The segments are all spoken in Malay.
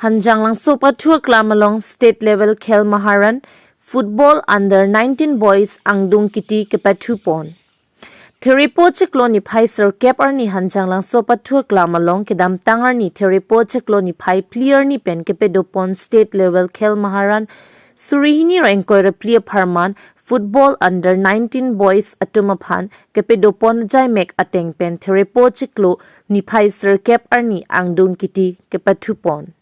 Hanjanglangso pathu aklam along state level Khel Maharan football under 19 boys angdung kiti ke pathu pon. Theripo chikloni phai sir cap arni Hanjanglangso pathu aklam along kedam tangarni theripo chikloni phai player ni pen ke pedopon state level Khel Maharan surihini rankoi player pharman football under 19 boys atumaphan ke pedopon jai mek ateng pen theripo chiklo ni phai sir cap arni angdung kiti ke pathu pon.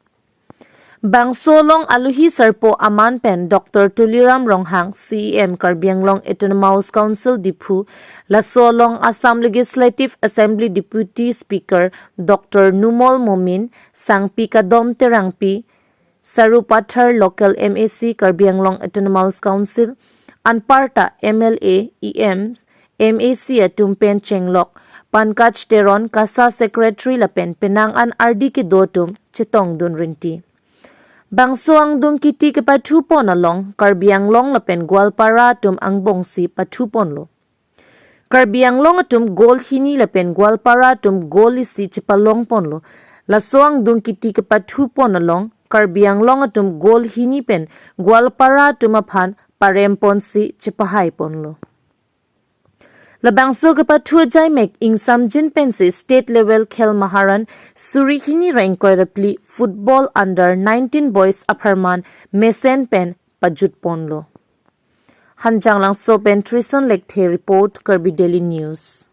Bangsolong aluhi sarpo aman pen Dr. Tuliram Ronghang CEM Karbianglong Autonomous Council Dipu Lasolong Assam Legislative Assembly Deputy Speaker Dr. Numol Momin Sangpi Kadom Terangpi Sarupathar Local MAC Karbianglong Autonomous Council Anparta MLA EMs MAC Atumpen Chenglok Pankaj Teron Kasa Secretary Lapen Penangan RD ke Dotum Chitong Dun Rinti Bangso angdung kiti ke pathu pon along Karbianglong lapen Gwalpara tum angbong si pathu pon lo. Karbianglong atum gol hini lapen Gwalpara tum gol isi chipalong pon lo. Laso angdung kiti ke pathu pon along Karbianglong atum gol hini pen Gwalpara tum aphan parem pon si chipahai pon lo. Labangso ke pathu jai mek ingsam jin pensi state level Khel Maharan surihini rankoi rapli football under 19 boys aparman mesen pen pajut ponlo. Hanjanglangso pen Trison Lekte report Kirby Daily News.